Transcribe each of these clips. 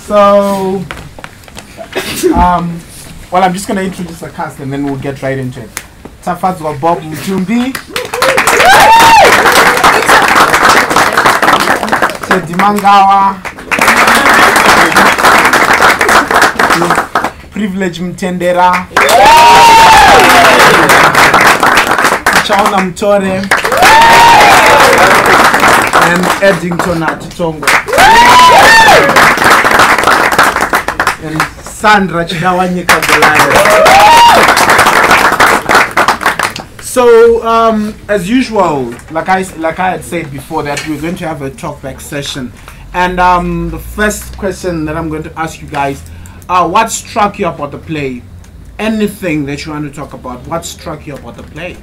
So, well, I'm just going to introduce the cast and then we'll get right into it. Tafadzwa Bob Mutumbi, Teddy Mangawa, Privilege Mtendera, Chaona Mtore, and Eddington Atitongo. And Sandra Chidawanyika Goliath. So, as usual, like I had said before, that we're going to have a talkback session. And the first question that I'm going to ask you guys, what struck you about the play? Anything that you want to talk about, what struck you about the play?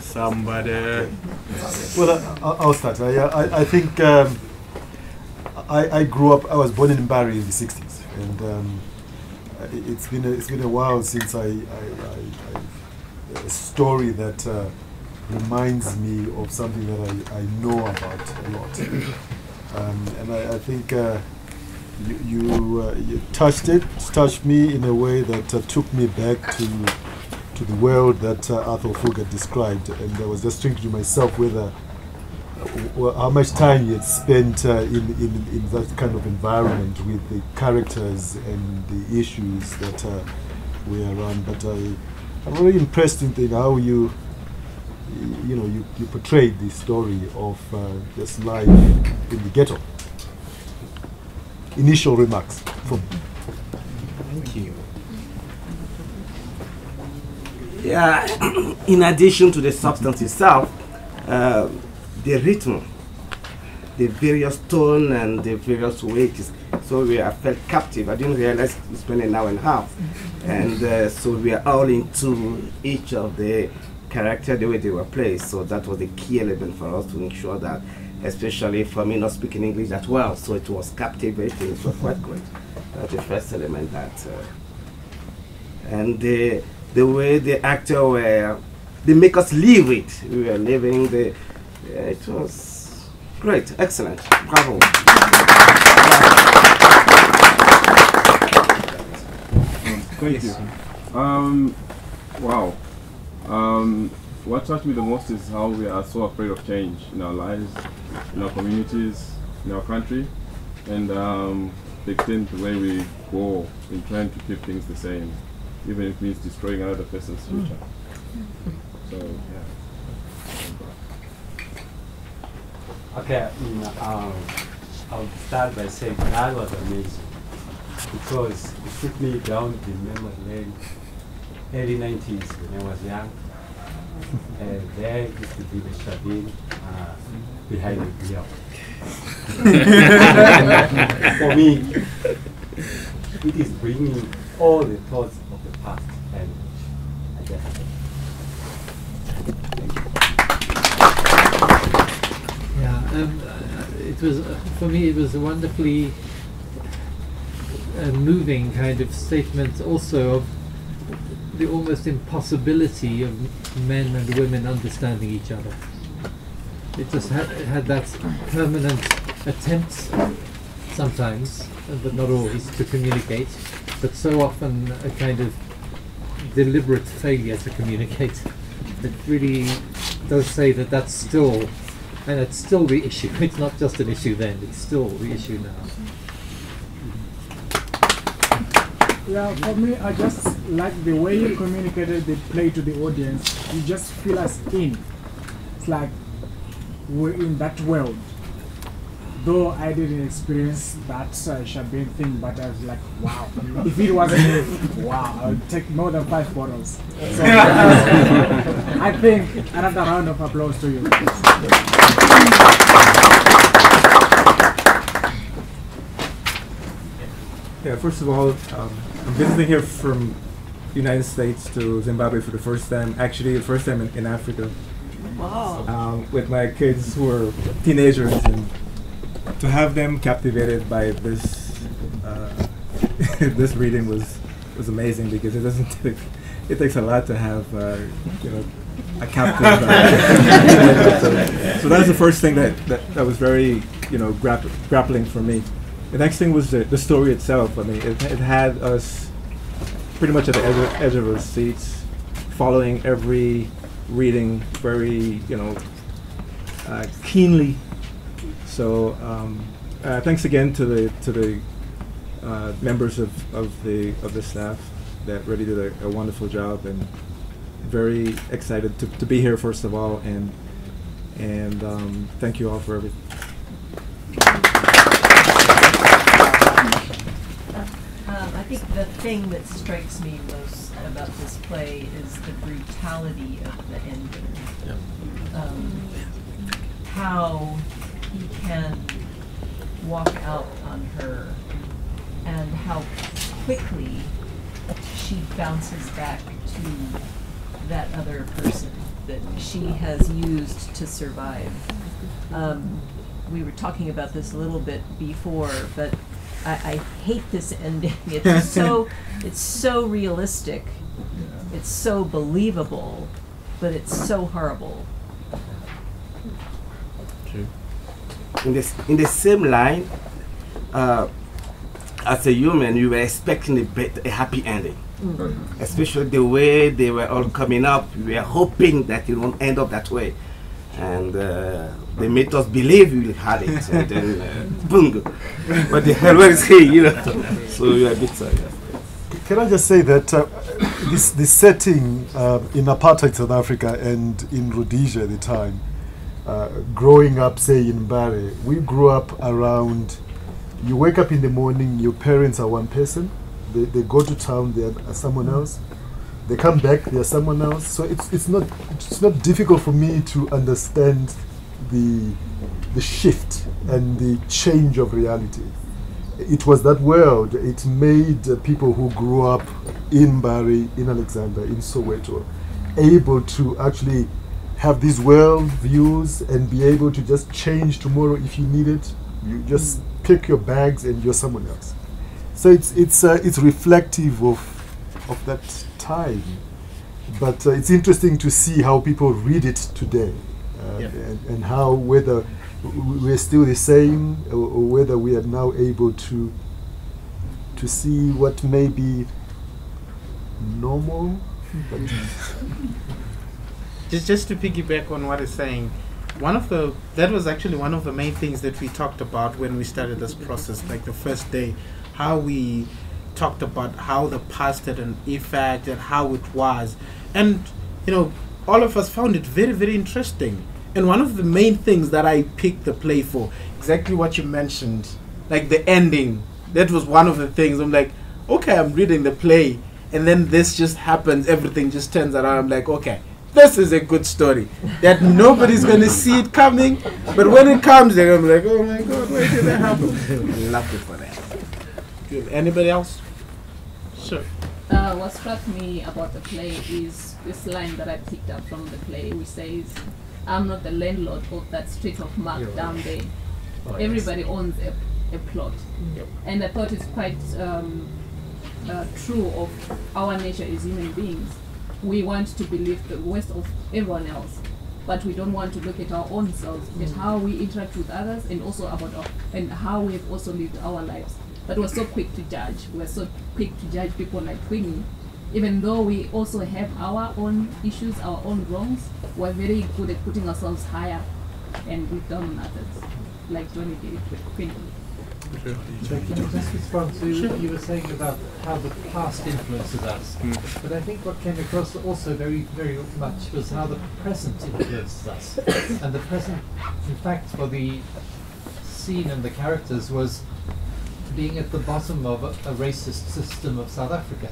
Somebody. Well, I'll start. I think I grew up. I was born in Mbari in the '60s, and it's been a while since a story that reminds me of something that I know about a lot. And I think you touched me in a way that took me back to the world that Athol Fugard described, and I was just thinking to myself whether how much time he had spent in that kind of environment with the characters and the issues that were around. But I'm very impressed in how you portrayed the story of this life in the ghetto. Initial remarks from. Thank you. Yeah, in addition to the substance itself, the rhythm, the various tone and the various weights. So I felt captive. I didn't realize we spent an hour and a half. And so we are all into each of the character, the way they were played. So that was the key element for us to make sure that, especially for me not speaking English that well, so it was captivating. It was quite good. That's the first element that. And the way the actor were, they make us live it. We were living the, it was great, excellent, bravo. Thank you. Wow. What touched me the most is how we are so afraid of change in our lives, in our communities, in our country, and the extent the way we go in trying to keep things the same, even if it means destroying another person's future. So, yeah. Okay, I'll start by saying that was amazing, because it took me down to memory lane, early 90s when I was young. And there used to be the Shebeen behind the grill. For me, it is bringing all the thoughts of the past, and I guess. Yeah, it was for me. It was a wonderfully moving kind of statement, also of the almost impossibility of men and women understanding each other. It just had that permanent attempts, sometimes, but not always, to communicate, but so often a kind of deliberate failure to communicate. It really does say that that's still, and it's still the issue. It's not just an issue then, it's still the issue now. Yeah, for me, I just like the way you communicated the play to the audience. You just feel us in. It's like we're in that world. Though I didn't experience that Shebeen thing, but I was like, wow. If it wasn't me, wow, I would take more than 5 bottles. So I think another round of applause to you. Yeah, first of all, I'm visiting here from the United States to Zimbabwe for the first time, actually the first time in Africa. Wow. With my kids who are teenagers, and to have them captivated by this this reading was amazing, because it doesn't take, it takes a lot to have a captive So that's the first thing that was very, grappling for me. The next thing was the story itself. I mean, it had us pretty much at the edge of our seats, following every reading very, keenly. So thanks again to the members of the staff that really did a wonderful job, and very excited to be here first of all, and thank you all for everything. I think the thing that strikes me most about this play is the brutality of the ending. How he can walk out on her, and how quickly she bounces back to that other person that she has used to survive. We were talking about this a little bit before, but I hate this ending. It's so realistic. It's so believable, but it's so horrible. True. In the same line, as a human, you were expecting a happy ending. Mm-hmm. Especially the way they were all coming up, we were hoping that it won't end up that way. And they made us believe we had it, and then boom. But the hell, where is he? So we are a bit sorry. Can I just say that this setting in apartheid South Africa and in Rhodesia at the time, growing up, say in Mbare, we grew up around. You wake up in the morning, your parents are one person. They go to town, they are someone else. They come back, they are someone else. So it's not difficult for me to understand the shift and the change of reality. It was that world. It made people who grew up in Mbare, in Alexander, in Soweto, able to actually have these world views and be able to just change tomorrow if you need it. You just pick your bags and you're someone else. So it's reflective of that time, but it's interesting to see how people read it today, and how whether we're still the same or whether we are now able to see what may be normal. Just to piggyback on what it's saying, that was actually one of the main things that we talked about when we started this process, like the first day, how we talked about how the past had an effect and how it was. And, all of us found it very, very interesting. And one of the main things that I picked the play for, exactly what you mentioned, like the ending, that was one of the things. I'm like, okay, I'm reading the play, and then this just happens, everything just turns around. I'm like, okay, this is a good story that nobody's going to see it coming, but when it comes, they're going to be like, oh my God, why did that happen? Love it for that. Good. Anybody else? Sure. What struck me about the play is this line that I picked up from the play, which says, I'm not the landlord of that street of Mark down there. Everybody owns a plot. Yep. And I thought it's quite true of our nature as human beings. We want to believe the worst of everyone else, but we don't want to look at our own selves, at how we interact with others, and also and how we've also lived our lives. But we're so quick to judge. We're so quick to judge people like Winnie. Even though we also have our own issues, our own wrongs, we're very good at putting ourselves higher and look down on others, like Johnny did with Winnie. Can I just respond to you were saying about how the past influences us, but I think what came across also very, very much was how the present influences us. And the present, in fact, for the scene and the characters was being at the bottom of a racist system of South Africa.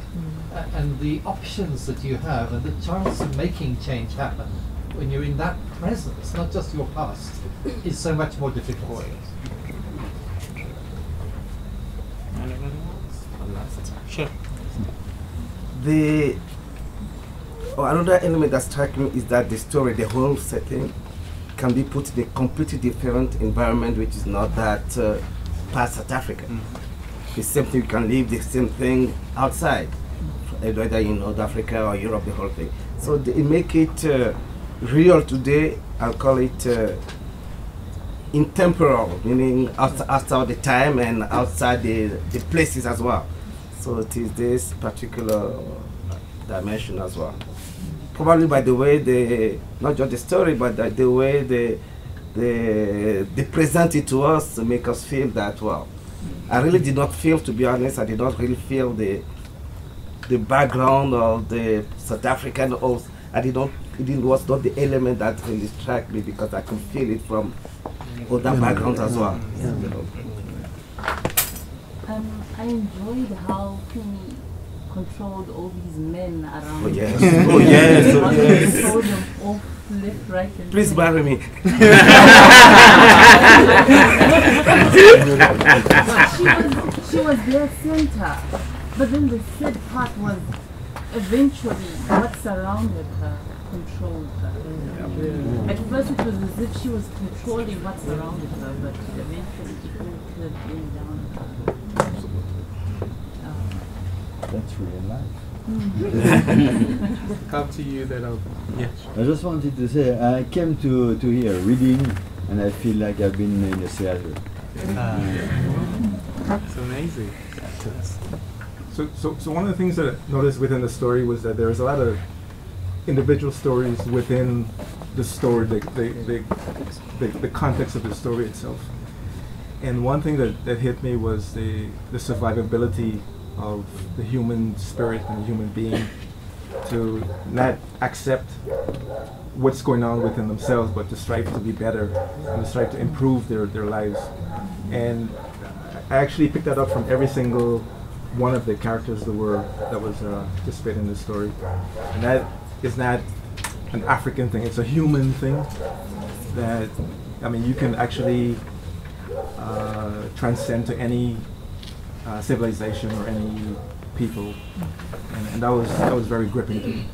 And the options that you have and the chance of making change happen when you're in that presence, not just your past, is so much more difficult. Sure. Another element that strikes me is that the story, the whole setting, can be put in a completely different environment, which is not that past South Africa. The same thing, you can live the same thing outside, whether in North Africa or Europe, the whole thing. So it make it real today. I'll call it intemporal, meaning outside the time and outside the places as well. So it is this particular dimension as well. Probably by the way they, not just the story, but the way they present it to us to make us feel that, well, I really did not feel, to be honest, I did not really feel the background of the South African, or it was not the element that really struck me, because I could feel it from other backgrounds as well. I enjoyed how he controlled all these men around. Oh yes, oh yes, oh yes. Controlled them off, left, right, and Please marry me. she was their center, but then the sad part was eventually what surrounded her controlled her. At first it was as if she was controlling what surrounded her, but eventually it all came down. That's real life. Come to you that yeah. I just wanted to say I came to hear reading, and I feel like I've been in a theater. It's amazing. So one of the things that I noticed within the story was that there's a lot of individual stories within the story, the context of the story itself. And one thing that hit me was the survivability of the human spirit and the human being to not accept what's going on within themselves, but to strive to be better and to strive to improve their lives. And I actually picked that up from every single one of the characters that was participating in the story. And that is not an African thing, it's a human thing that, I mean, you can actually transcend to any civilization or any people, and that was very gripping to me.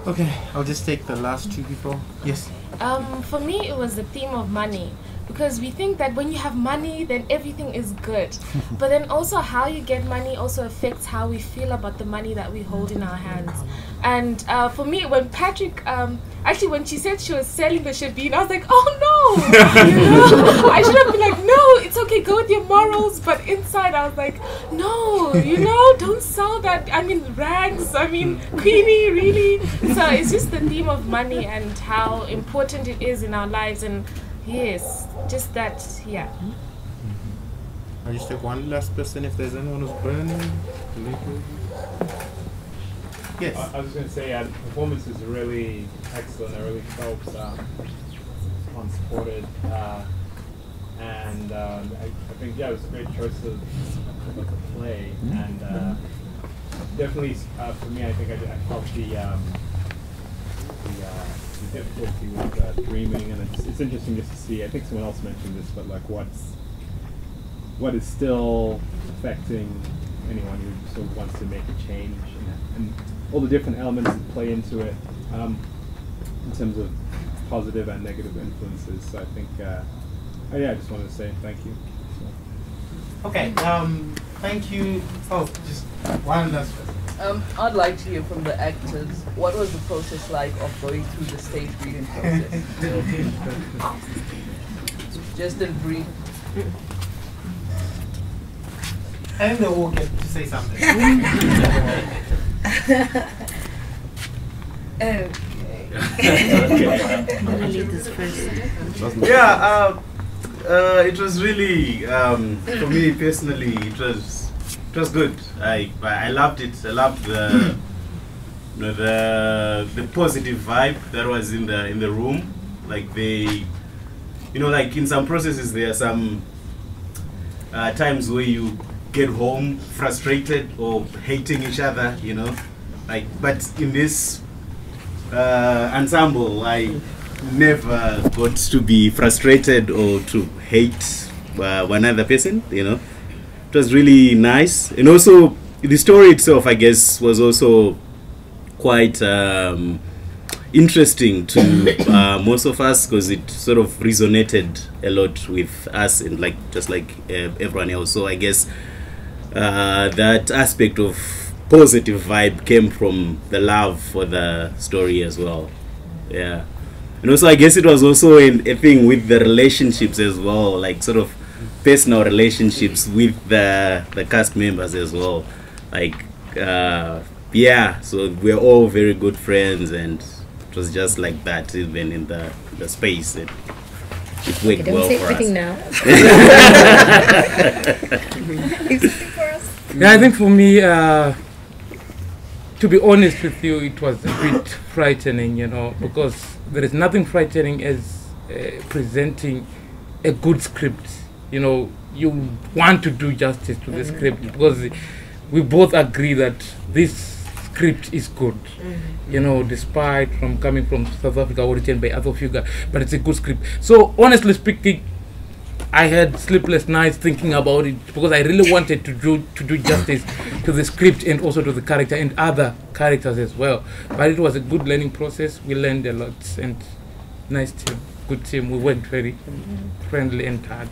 Okay, I'll just take the last two people. Yes. For me, it was the theme of money, because we think that when you have money, then everything is good. But then also how you get money also affects how we feel about the money that we hold in our hands. And for me, when Patrick, actually when she said she was selling the Shebeen, I was like, oh no! You know? I should have been like, no, it's okay, go with your morals. But inside I was like, no, you know, don't sell that. I mean, rags, I mean, Queenie, really? So it's just the theme of money and how important it is in our lives. And yes, just that, yeah. I'll just take one last person if there's anyone who's burning. Yes. I was going to say, the performance was really excellent. I really felt unsupported. And I think, yeah, it was a great choice of a play. And definitely, for me, I think I felt the difficulty with dreaming. And it's interesting just to see, I think someone else mentioned this, but like what is still affecting anyone who sort of wants to make a change, and all the different elements that play into it in terms of positive and negative influences. So I think, yeah, I just wanted to say thank you. So. Okay, thank you. Oh, just one last question. I'd like to hear from the actors, what was the process like of going through the stage reading process? Just in brief. I think they all get to say something. Yeah, it was really, for me personally, it was good. I loved it. I loved the positive vibe that was in the room. Like they, you know, like in some processes there are some times where you get home frustrated or hating each other, you know, like, but in this ensemble I never got to be frustrated or to hate one other person, you know. It was really nice, and also the story itself, I guess, was also quite interesting to most of us, because it sort of resonated a lot with us, and like just like everyone else. So I guess that aspect of positive vibe came from the love for the story as well. Yeah, And also, I guess it was also a thing with the relationships as well, like sort of personal relationships with the cast members as well. Like, yeah, so we're all very good friends, and it was just like that, even in the space. It worked well for us. Yeah, I think for me, to be honest with you, it was a bit frightening, you know, because there is nothing frightening as presenting a good script. You know, you want to do justice to the script, because we both agree that this script is good. You know, despite from coming from South Africa, written by Athol Fugard, but it's a good script. So honestly speaking, I had sleepless nights thinking about it, because I really wanted to do justice to the script and also to the character and other characters as well. But it was a good learning process. We learned a lot, and nice team, good team. We worked very friendly and hard.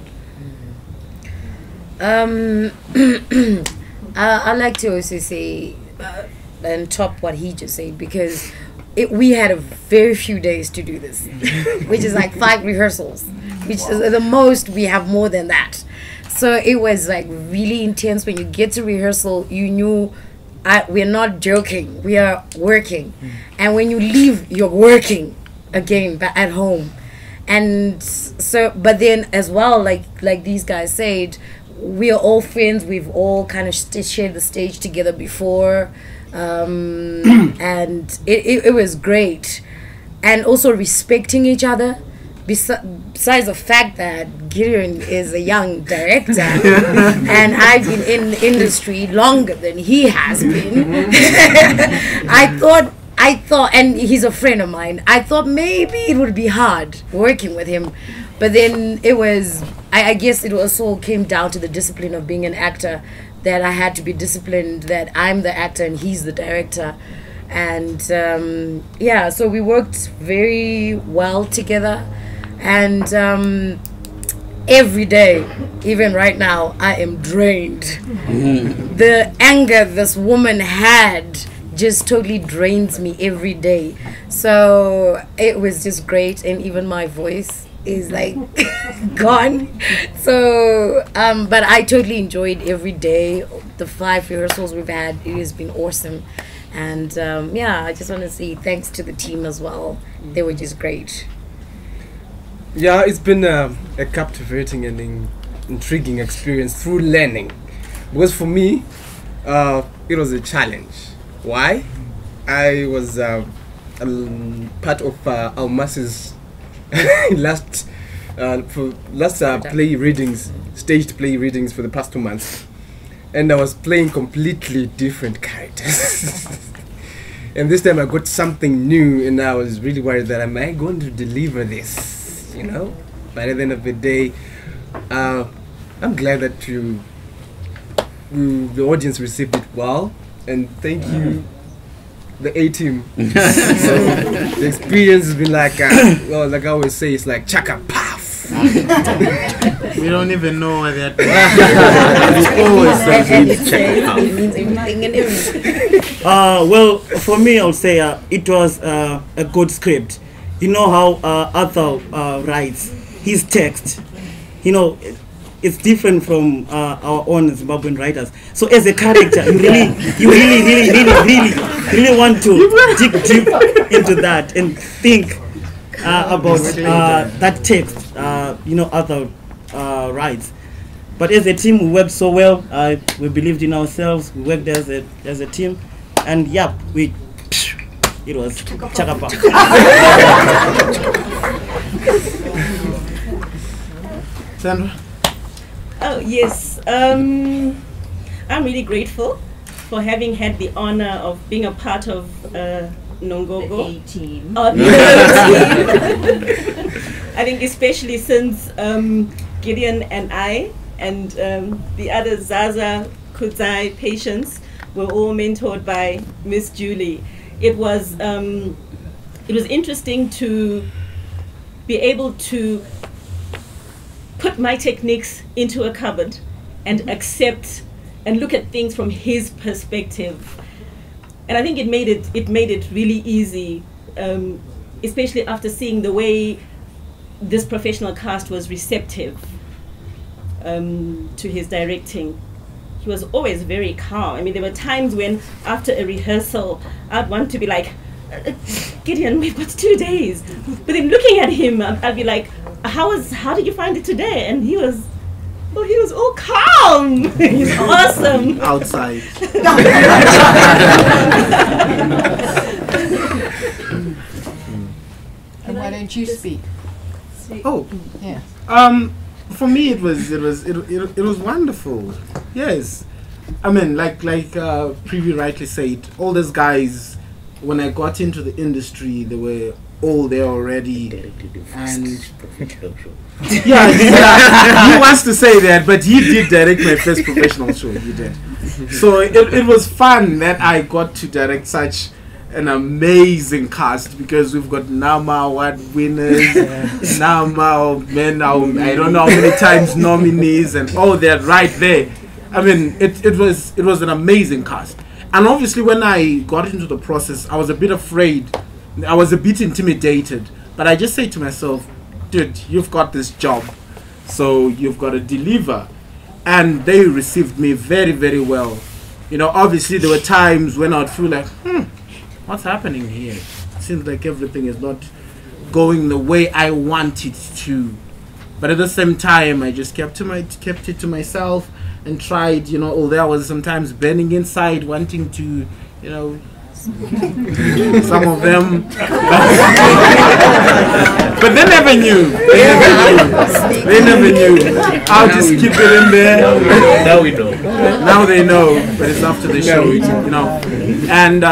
I like to also say and top what he just said, because we had a very few days to do this, which is like 5 rehearsals, which is the most. We have more than that. So it was like really intense. When you get to rehearsal, you knew we're not joking, we are working. And when you leave, you're working again at home. And so, but then as well, like these guys said, we are all friends. We've all kind of shared the stage together before. And it was great. And also respecting each other, besides the fact that Gideon is a young director and I've been in the industry longer than he has been. I thought, and he's a friend of mine, I thought maybe it would be hard working with him, but then it was, I guess it also came down to the discipline of being an actor, that I had to be disciplined, that I'm the actor and he's the director. And yeah, so we worked very well together. And every day, even right now, I am drained. The anger this woman had just totally drains me every day. So it was just great, and even my voice is like gone. So but I totally enjoyed every day. The 5 rehearsals we've had, it has been awesome. And yeah, I just want to say thanks to the team as well. They were just great. Yeah, it's been a captivating and intriguing experience through learning. Because for me, it was a challenge. Why? I was part of Almasi's last play readings, staged play readings for the past 2 months. And I was playing completely different characters. And this time I got something new, and I was really worried that am I going to deliver this, you know? But at the end of the day, I'm glad that the audience received it well, and thank you, the A-team. So the experience has been like, well, like I always say, it's like chaka paf. We don't even know what that means. Well, for me, I'll say it was a good script. You know how Athol writes his text. You know, it's different from our own Zimbabwean writers. So as a character, you really want to dig deep into that and think about that text. You know, Athol writes. But as a team, we worked so well. We believed in ourselves. We worked as a team, and yeah, it was chakapa. Sandra? Oh yes, I'm really grateful for having had the honor of being a part of Nongogo. The A-team. I think especially since Gideon and I and the other Zaza, Kudzai patients were all mentored by Miss Julie. It was interesting to be able to put my techniques into a cupboard and accept and look at things from his perspective. And I think it made it really easy especially after seeing the way this professional cast was receptive to his directing. He was always very calm. I mean, there were times when after a rehearsal, I'd want to be like, Gideon, we've got 2 days. But then looking at him, I'd be like, how did you find it today? And he was all calm. He's awesome. Outside. And why don't you speak? Oh, yeah. For me, it was wonderful. Yes, I mean, like Preview rightly said, all those guys, when I got into the industry, they were all there already. And yeah, he wants to say that, but he did direct my first professional show. He did. So it was fun that I got to direct such an amazing cast, because we've got Nama award winners, Nama men, I don't know how many times nominees, and all that right there. I mean, it was an amazing cast. And obviously when I got into the process, I was a bit afraid. I was a bit intimidated. But I just said to myself, dude, you've got this job, so you've got to deliver. And they received me very, very well. You know, obviously there were times when I'd feel like, what's happening here? It seems like everything is not going the way I want it to. But at the same time, I just kept it to myself and tried, you know, although I was sometimes burning inside, wanting to, you know, some of them. But they never knew. They never knew. I'll just keep it in there. Now we know. Now they know, but it's after the show, you know. And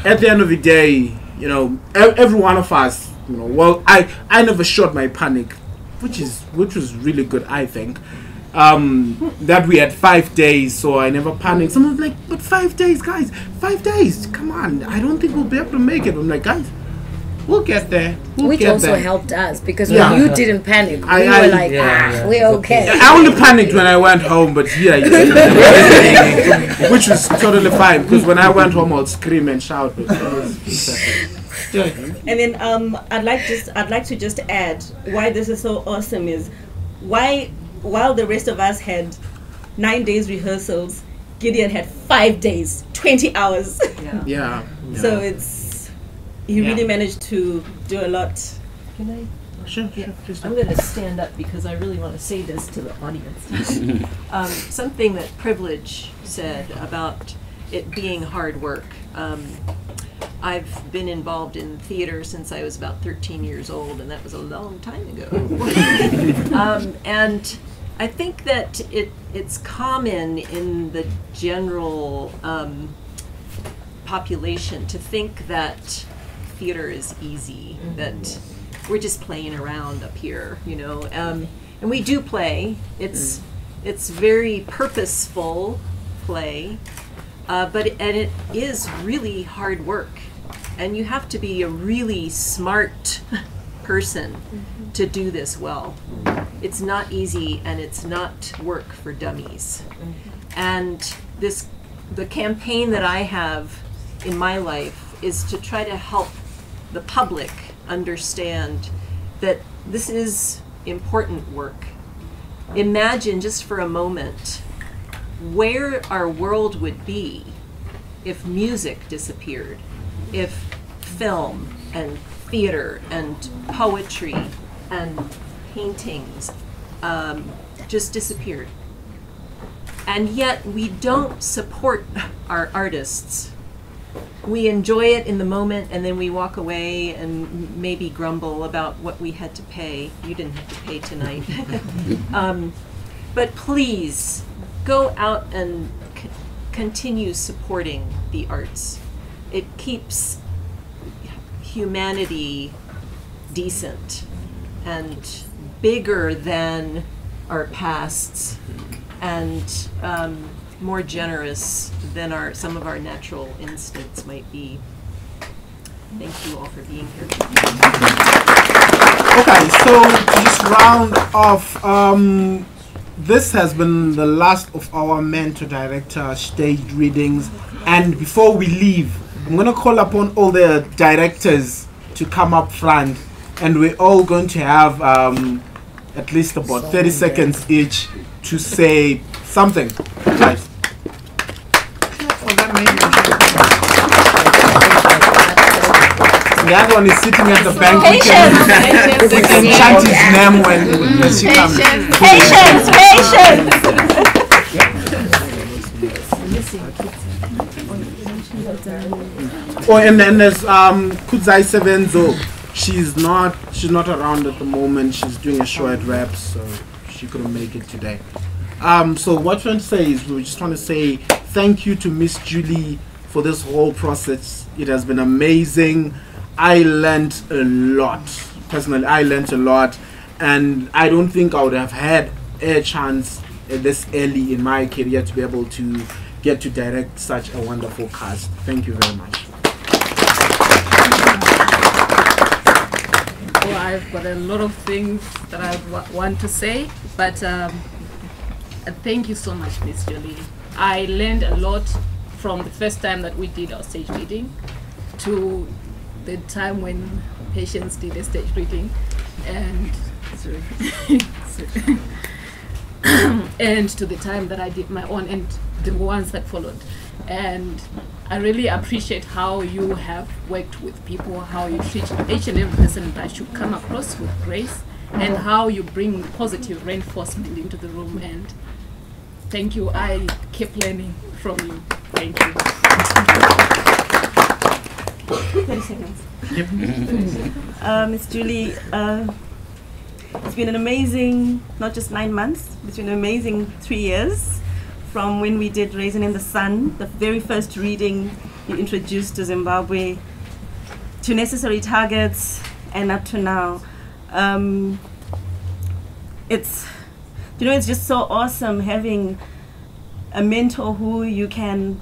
at the end of the day, you know, every one of us, you know, well, I never showed my panic, which was really good, I think. That we had 5 days, so I never panicked. Someone's like, but 5 days, guys, 5 days, come on, I don't think we'll be able to make it. I'm like, guys, we'll get there. Which also helped us, because when you didn't panic, we were like, we're okay. I only panicked when I went home, but which was totally fine, because when I went home, I'd scream and shout. But and then I'd like to just add why this is so awesome is why, while the rest of us had 9 days rehearsals, Gideon had 5 days, 20 hours. Yeah. So he really managed to do a lot. Can I? Sure. I'm going to stand up because I really want to say this to the audience. Something that Privilege said about it being hard work. I've been involved in theater since I was about 13 years old, and that was a long time ago. And I think that it's common in the general population to think that theater is easy, that we're just playing around up here, you know. And we do play. It's very purposeful play, but it is really hard work. And you have to be a really smart person to do this well. It's not easy, and it's not work for dummies. And the campaign that I have in my life is to try to help the public understand that this is important work. Imagine just for a moment where our world would be if music disappeared, if film and theater and poetry and paintings just disappeared. And yet we don't support our artists. We enjoy it in the moment, and then we walk away and maybe grumble about what we had to pay. You didn't have to pay tonight. But please go out and continue supporting the arts. It keeps humanity decent and bigger than our pasts, and more generous than some of our natural instincts might be. Thank you all for being here. Okay, so to just round off, this has been the last of our mentor director stage readings, and before we leave, I'm going to call upon all the directors to come up front, and we're all going to have at least about 30 seconds each to say something. Guys. The other one is sitting at the bank. We can chant his name when she comes. Patience, Oh, and then there's Kudzai Sevenzo. She's not around at the moment. She's doing a show at Reps, so she couldn't make it today. So what we want to say is we just want to say thank you to Miss Julie for this whole process. It has been amazing. I learned a lot. Personally, I learned a lot, and I don't think I would have had a chance this early in my career to be able to get to direct such a wonderful cast. Thank you very much. Well, I've got a lot of things that I want to say, but thank you so much, Miss Julie. I learned a lot from the first time that we did our stage reading to the time when Patience did a stage reading, and and to the time that I did my own and the ones that followed. And I really appreciate how you have worked with people, how you treat each and every person that you come across with grace, and how you bring positive reinforcement into the room. And thank you. I keep learning from you. Thank you. 30 seconds. Miss Julie, it's been an amazing, not just 9 months, it's been an amazing 3 years from when we did Raisin in the Sun, the very first reading you introduced to Zimbabwe, to Necessary Targets, and up to now. It's just so awesome having a mentor who you can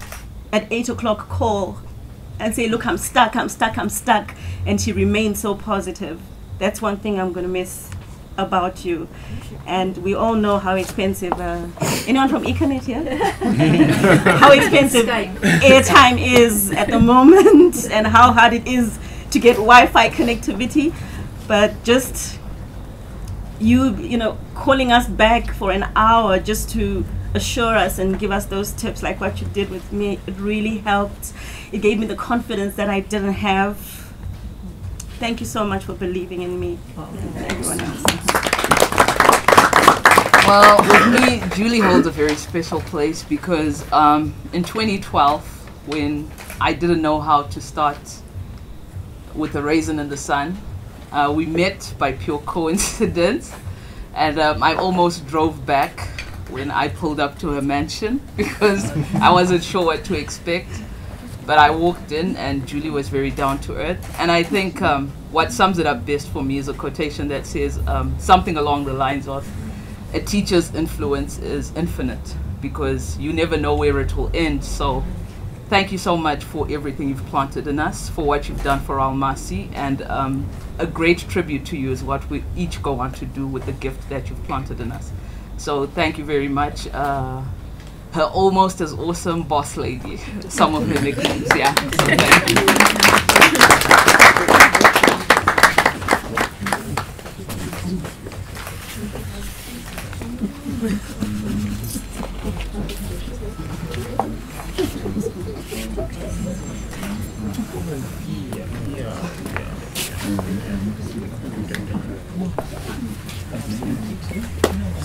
at 8 o'clock call and say, look, I'm stuck, and she remains so positive. That's one thing I'm going to miss about you. And we all know how expensive, anyone from Econet here? How expensive airtime is at the moment, and how hard it is to get Wi-Fi connectivity. But just you calling us back for an hour just to assure us and give us those tips like what you did with me, it really helped. It gave me the confidence that I didn't have. Thank you so much for believing in me and everyone else. Well, with me, Julie holds a very special place because in 2012, when I didn't know how to start with a Raisin in the Sun, we met by pure coincidence, and I almost drove back when I pulled up to her mansion because I wasn't sure what to expect. But I walked in and Julie was very down to earth. And I think what sums it up best for me is a quotation that says something along the lines of, a teacher's influence is infinite because you never know where it will end. So thank you so much for everything you've planted in us, for what you've done for Almasi, and a great tribute to you is what we each go on to do with the gift that you've planted in us. So thank you very much. Her almost as awesome boss lady, some of her nicknames, yeah. So thank you.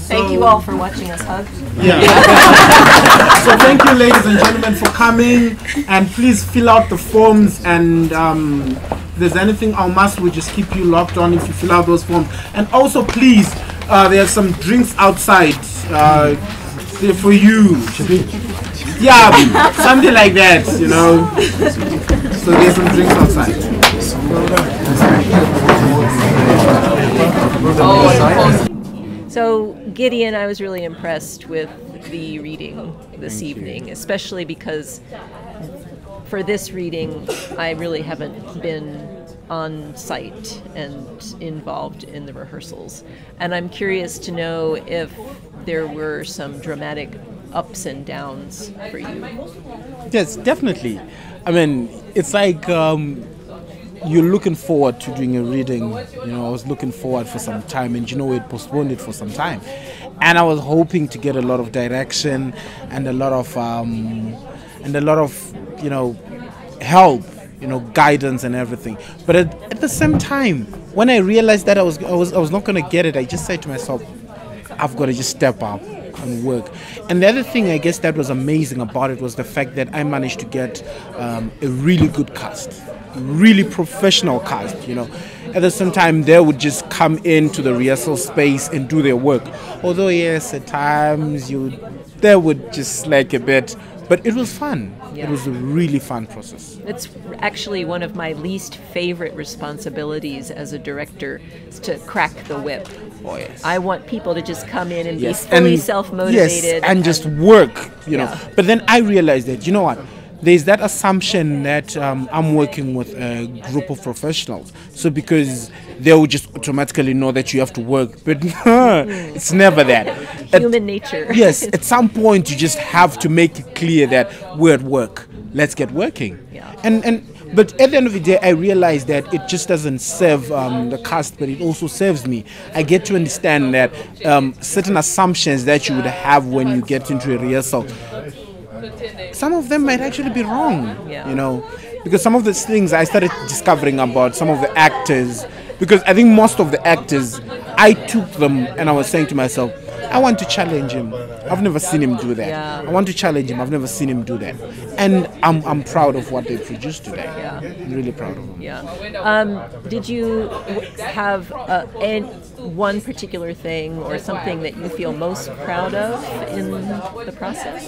Thank you all for watching us hug. Yeah. So thank you, ladies and gentlemen, for coming, and please fill out the forms, and if there's anything Almasi will just keep you locked on if you fill out those forms. And also please, there's some drinks outside there for you. Yeah, something like that, you know. So there's some drinks outside. So Gideon, I was really impressed with the reading this evening, especially because for this reading, I really haven't been on site and involved in the rehearsals. And I'm curious to know if there were some dramatic ups and downs for you. Yes, definitely. I mean, it's like you're looking forward to doing a reading. You know, I was looking forward for some time, and you know, we had postponed it for some time, and I was hoping to get a lot of direction and a lot of you know, help, you know, guidance and everything. But at the same time, when I realized that I was not going to get it, I just said to myself, I've got to just step up and work. And the other thing I guess that was amazing about it was the fact that I managed to get a really good cast, really professional cast, you know. At the same time, they would just come into the rehearsal space and do their work. Although yes, at times they would just slack a bit, but it was fun. Yeah. It was a really fun process. It's actually one of my least favorite responsibilities as a director, is to crack the whip. Oh yes. I want people to just come in and Yes, be fully and- self-motivated. Yes, and just work, you know. Yeah. But then I realized that, you know what? There's that assumption that I'm working with a group of professionals. So because they will just automatically know that you have to work. But it's never that. Human nature. Yes, at some point you just have to make it clear that we're at work. Let's get working. Yeah. But at the end of the day, I realized that it just doesn't serve the cast, but it also serves me. I get to understand that certain assumptions that you would have when you get into a rehearsal, some of them might actually be wrong, you know, because some of these things I started discovering about some of the actors, because I think most of the actors, I took them and I was saying to myself, I want to challenge him. I've never seen him do that. Yeah. I want to challenge him. I've never seen him do that. And I'm proud of what they produced today. Yeah. I'm really proud of them. Yeah. Did you have one particular thing or something that you feel most proud of in the process?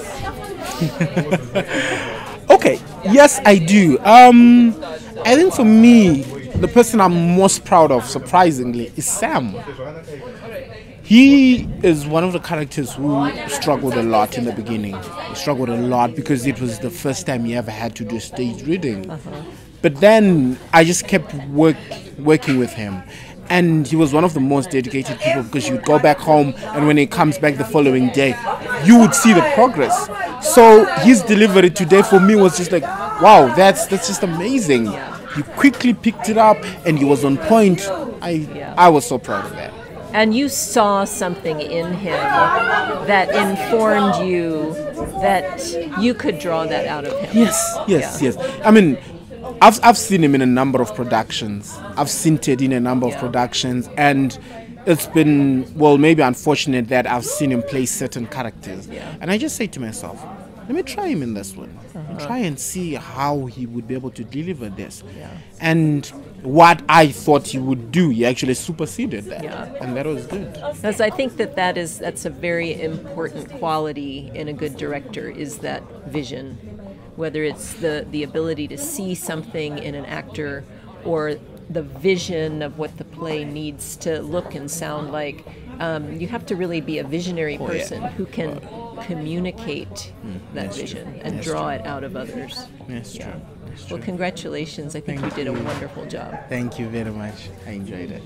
Okay. Yes, I do. I think for me, the person I'm most proud of, surprisingly, is Sam. He is one of the characters who struggled a lot in the beginning. He struggled a lot because it was the first time he ever had to do a stage reading. But then I just kept working with him. And he was one of the most dedicated people, because you would go back home and when he comes back the following day, you would see the progress. So his delivery today for me was just like, wow, that's just amazing. He quickly picked it up and he was on point. I was so proud of that. And you saw something in him that informed you that you could draw that out of him. Yes. I mean, I've seen him in a number of productions. I've seen Ted in a number of productions, and it's been, well, maybe unfortunate that I've seen him play certain characters. And I just say to myself, let me try him in this one. Try and see how he would be able to deliver this. And what I thought he would do, he actually superseded that. And that was good. Because I think that's a very important quality in a good director, is that vision. Whether it's the ability to see something in an actor or the vision of what the play needs to look and sound like. You have to really be a visionary person who can communicate that vision and draw it out of others. That's true. Well, congratulations. I think you did a wonderful job. Thank you very much. I enjoyed it.